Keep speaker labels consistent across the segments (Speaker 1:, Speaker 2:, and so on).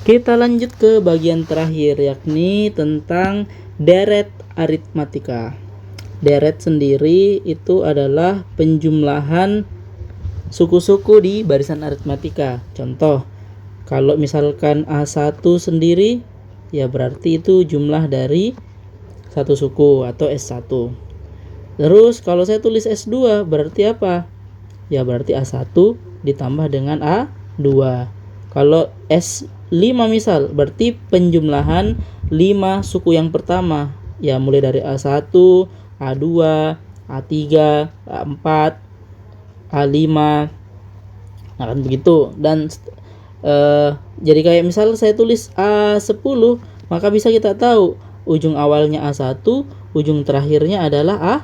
Speaker 1: Kita lanjut ke bagian terakhir, yakni tentang deret aritmatika. Deret sendiri itu adalah penjumlahan suku-suku di barisan aritmatika. Contoh, kalau misalkan A1 sendiri, ya berarti itu jumlah dari satu suku atau S1. Terus kalau saya tulis S2 berarti apa? Ya berarti A1 ditambah dengan A2. Kalau S5 misal berarti penjumlahan 5 suku yang pertama. Ya mulai dari A1, A2, A3, A4, A5. Nah kan begitu. Dan jadi kayak misal saya tulis A10, maka bisa kita tahu ujung awalnya A1, ujung terakhirnya adalah A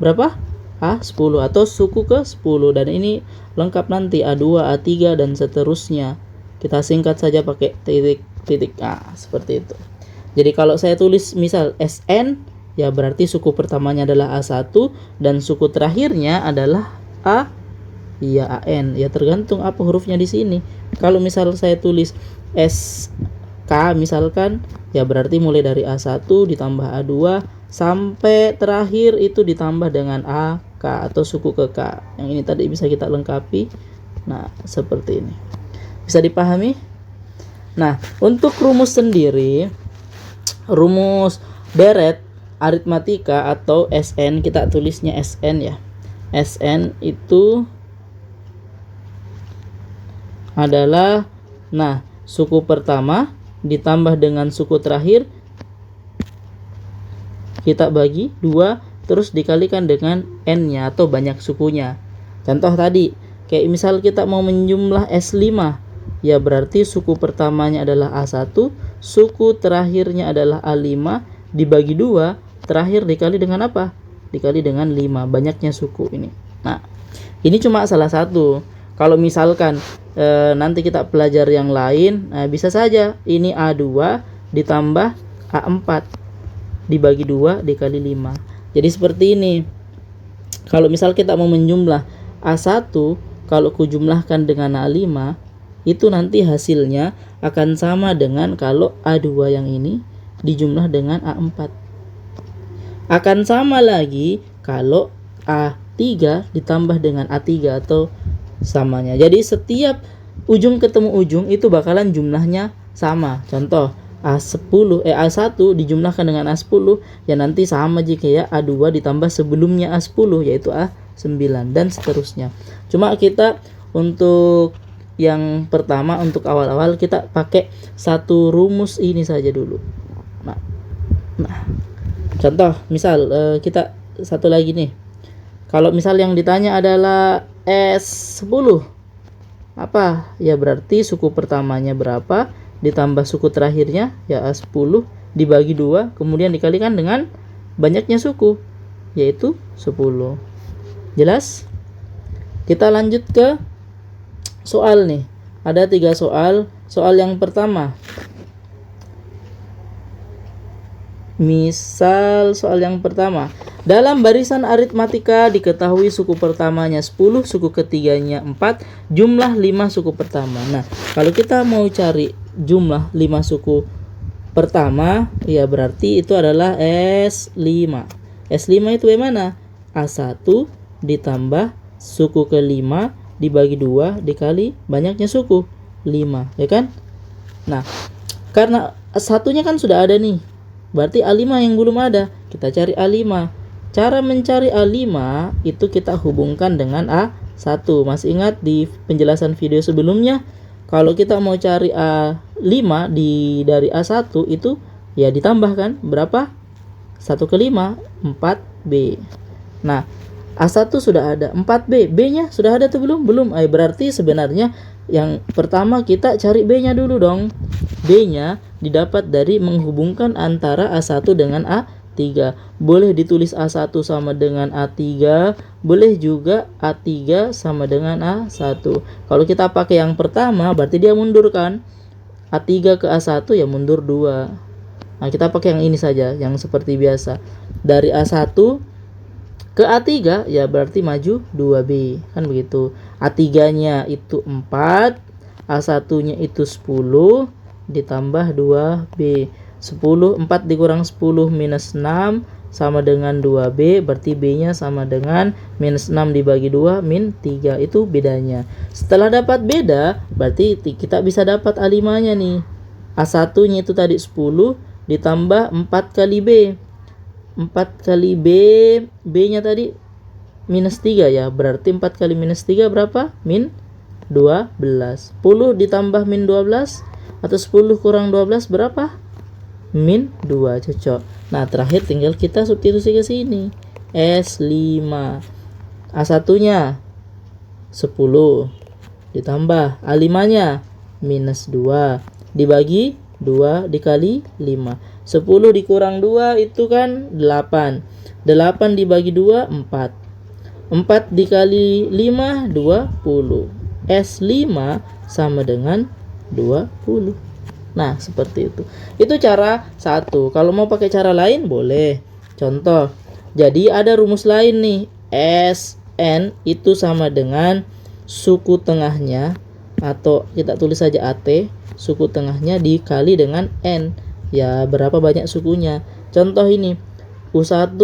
Speaker 1: berapa? A10 atau suku ke-10. Dan ini lengkap nanti A2, A3 dan seterusnya. Kita singkat saja pakai titik-titik. Seperti itu. Jadi kalau saya tulis misal SN, ya berarti suku pertamanya adalah A1 dan suku terakhirnya adalah AN. Ya tergantung apa hurufnya di sini. Kalau misal saya tulis SK misalkan, ya berarti mulai dari A1 ditambah A2 sampai terakhir itu ditambah dengan AK atau suku ke K. Yang ini tadi bisa kita lengkapi. Nah, seperti ini. Bisa dipahami? Nah, untuk rumus sendiri, rumus deret aritmatika atau SN, kita tulisnya SN ya. SN itu adalah suku pertama ditambah dengan suku terakhir kita bagi 2 terus dikalikan dengan n-nya atau banyak sukunya. Contoh tadi, kayak misal kita mau menjumlah S5, ya berarti suku pertamanya adalah A1, suku terakhirnya adalah A5 dibagi 2, terakhir dikali dengan apa? Dikali dengan 5, banyaknya suku ini. Nah, ini cuma salah satu. Kalau misalkan nanti kita pelajari yang lain, bisa saja ini A2 ditambah A4 dibagi 2 dikali 5. Jadi seperti ini. Kalau misal kita mau menjumlah A1, kalau kujumlahkan dengan A5, itu nanti hasilnya akan sama dengan kalau A2 yang ini dijumlah dengan A4. Akan sama lagi kalau A3 ditambah dengan A3 atau samanya. Jadi setiap ujung ketemu ujung itu bakalan jumlahnya sama. Contoh, A1 dijumlahkan dengan A10, ya nanti sama jika ya A2 ditambah sebelumnya A10 yaitu A9 dan seterusnya. Cuma kita untuk yang pertama, untuk awal-awal kita pakai satu rumus ini saja dulu. Nah contoh misal kita satu lagi nih. Kalau misal yang ditanya adalah S10 apa? Ya berarti suku pertamanya berapa ditambah suku terakhirnya ya A10 dibagi 2 kemudian dikalikan dengan banyaknya suku yaitu 10. Jelas? Kita lanjut ke soal nih. Ada 3 soal. Soal yang pertama, misal soal yang pertama, dalam barisan aritmatika diketahui suku pertamanya 10, suku ketiganya 4, jumlah 5 suku pertama. Nah, kalau kita mau cari jumlah 5 suku pertama, ya berarti itu adalah S5. S5 itu bagaimana? A1 ditambah suku ke-5 dibagi 2 dikali banyaknya suku 5, ya kan? Nah, karena satunya kan sudah ada nih, berarti A5 yang belum ada. Kita cari A5. Cara mencari A5 itu kita hubungkan dengan A1. Masih ingat di penjelasan video sebelumnya, kalau kita mau cari A5 dari A1 itu ya ditambahkan berapa? 1 ke 5, 4B. Nah, A1 sudah ada, 4B. B-nya sudah ada atau belum? Belum. Berarti sebenarnya yang pertama kita cari B-nya dulu dong. B-nya didapat dari menghubungkan antara A1 dengan A3. Boleh ditulis A1 sama dengan A3, boleh juga A3 sama dengan A1. Kalau kita pakai yang pertama berarti dia mundur kan? A3 ke A1 ya mundur 2. Nah, kita pakai yang ini saja, yang seperti biasa. Dari A1 ke A3 ya berarti maju 2B, kan begitu. A3-nya itu 4, A1-nya itu 10, ditambah 2B. 4 dikurang 10 minus 6 sama dengan 2B, berarti B-nya sama dengan minus 6 dibagi 2 min 3. Itu bedanya. Setelah dapat beda, berarti kita bisa dapat A5-nya nih. A1-nya itu tadi 10 ditambah 4 kali B. 4 kali B, B-nya tadi minus 3 ya. Berarti 4 kali minus 3 berapa? Min 12. 10 ditambah min 12 atau 10 kurang 12 berapa? Min 2, cocok. Nah, terakhir tinggal kita substitusi ke sini. S5. A1-nya 10 ditambah A5-nya minus 2 dibagi 2 dikali 5. 10 dikurang 2 itu kan 8. 8 dibagi 2 4. 4 dikali 5 20. S5 sama dengan 20. Nah, seperti itu. Itu cara satu. Kalau mau pakai cara lain boleh. Contoh. Jadi ada rumus lain nih. Sn itu sama dengan suku tengahnya, atau kita tulis saja AT, suku tengahnya dikali dengan N. Ya, berapa banyak sukunya. Contoh ini. U1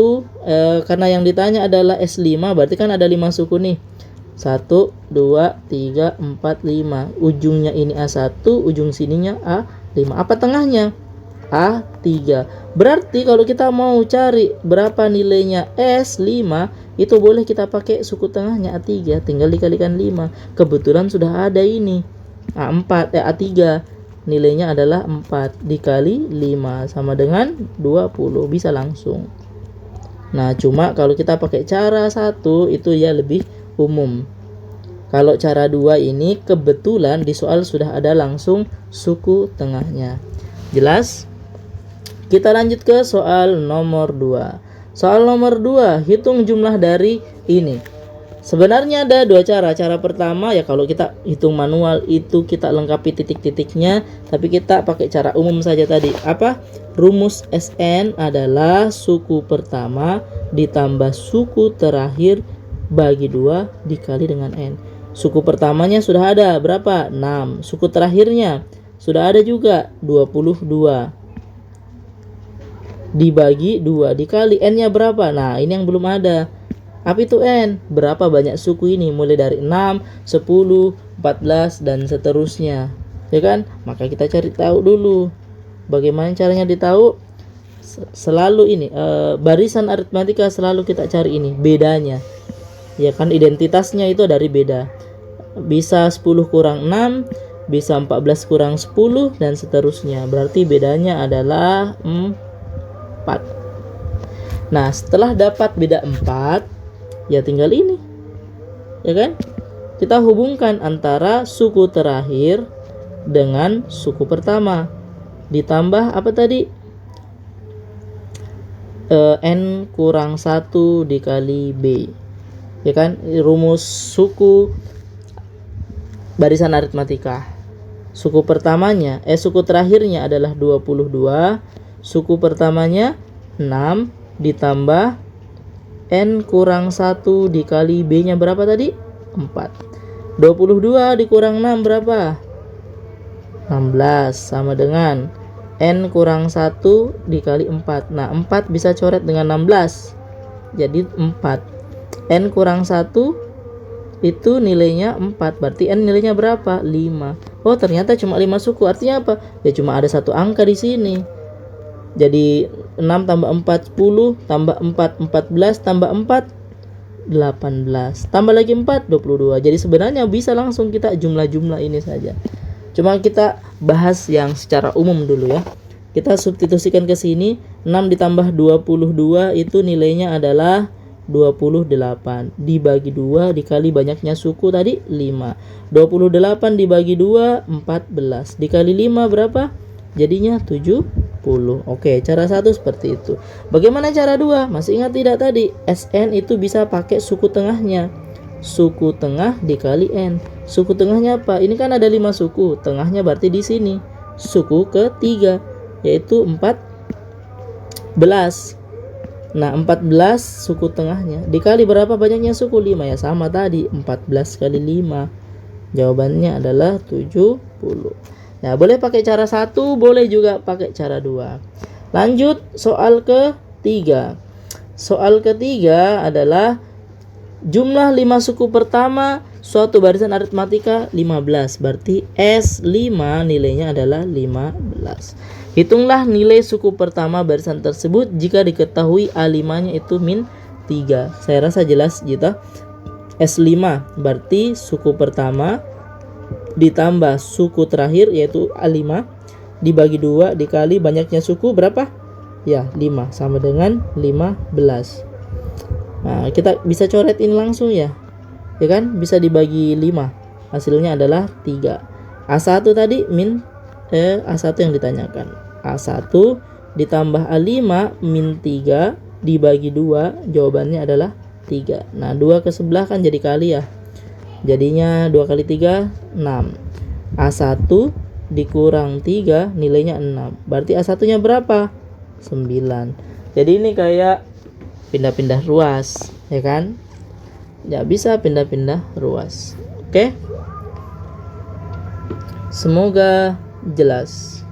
Speaker 1: karena yang ditanya adalah S5, berarti kan ada 5 suku nih. 1, 2, 3, 4, 5. Ujungnya ini A1, ujung sininya A5. Apa tengahnya? A3. Berarti kalau kita mau cari berapa nilainya S5, itu boleh kita pakai suku tengahnya A3, tinggal dikalikan 5. Kebetulan sudah ada ini. A3. Nilainya adalah 4 dikali 5 sama dengan 20. Bisa langsung. Nah, cuma kalau kita pakai cara 1 itu ya lebih umum. Kalau cara 2 ini kebetulan di soal sudah ada langsung suku tengahnya. Jelas? Kita lanjut ke soal nomor 2. Soal nomor 2, hitung jumlah dari ini. Sebenarnya ada 2 cara. Cara pertama ya kalau kita hitung manual itu kita lengkapi titik-titiknya, tapi kita pakai cara umum saja tadi. Apa? Rumus Sn adalah suku pertama ditambah suku terakhir bagi 2 dikali dengan N. Suku pertamanya sudah ada, berapa? 6. Suku terakhirnya sudah ada juga, 22. Dibagi 2 dikali N-nya berapa? Nah, ini yang belum ada. Apa itu N? Berapa banyak suku ini? Mulai dari 6, 10, 14, dan seterusnya. Ya kan? Maka kita cari tahu dulu. Bagaimana caranya ditahu? Selalu ini, barisan aritmatika selalu kita cari ini, bedanya. Ya kan, identitasnya itu dari beda. Bisa 10 kurang 6, bisa 14 kurang 10, dan seterusnya. Berarti bedanya adalah 4. Nah, setelah dapat beda 4, ya tinggal ini. Ya kan? Kita hubungkan antara suku terakhir dengan suku pertama. Ditambah apa tadi? N kurang 1 dikali B. Ya kan, rumus suku barisan aritmatika. Suku pertamanya, suku terakhirnya adalah 22. Suku pertamanya 6 ditambah N kurang 1 dikali B-nya berapa tadi? 4. 22 dikurang 6 berapa? 16 sama dengan N kurang 1 dikali 4. Nah, 4 bisa coret dengan 16. Jadi 4. N kurang 1 itu nilainya 4. Berarti N nilainya berapa? 5. Oh, ternyata cuma 5 suku. Artinya apa? Ya cuma ada satu angka di sini. Jadi 6 tambah 4 10, tambah 4 14, tambah 4 18. Tambah lagi 4 22. Jadi sebenarnya bisa langsung kita jumlah-jumlah ini saja. Cuma kita bahas yang secara umum dulu ya. Kita substitusikan ke sini. 6 ditambah 22 itu nilainya adalah 28 dibagi 2 dikali banyaknya suku tadi 5. 28 dibagi 2 14 dikali 5 berapa? Jadinya 70. Oke, cara 1 seperti itu. Bagaimana cara 2? Masih ingat tidak tadi? Sn itu bisa pakai suku tengahnya. Suku tengah dikali N. Suku tengahnya apa? Ini kan ada 5 suku. Tengahnya berarti di sini. Suku ketiga yaitu 14. Nah, 14 suku tengahnya dikali berapa banyaknya suku? 5 ya, sama tadi 14 kali 5. Jawabannya adalah 70. Nah, boleh pakai cara 1, boleh juga pakai cara 2. Lanjut soal ketiga. Soal ketiga adalah jumlah 5 suku pertama suatu barisan aritmatika 15. Berarti S5 nilainya adalah 15. Hitunglah nilai suku pertama barisan tersebut jika diketahui A5-nya itu min 3. Saya rasa jelas gitu. S5 berarti suku pertama ditambah suku terakhir yaitu A5 dibagi 2 dikali banyaknya suku berapa? Ya, 5 sama dengan 15. Nah, kita bisa coretin langsung ya. Ya kan? Bisa dibagi 5. Hasilnya adalah 3. A1 tadi min A1 yang ditanyakan. A1 ditambah A5 min 3 dibagi 2, jawabannya adalah 3. Nah, 2 ke sebelah kan jadi kali ya. Jadinya 2 kali 3 6. A1 dikurang 3 nilainya 6. Berarti A1-nya berapa? 9. Jadi ini kayak pindah-pindah ruas, ya kan? Ya, bisa pindah-pindah ruas. Oke? Semoga jelas.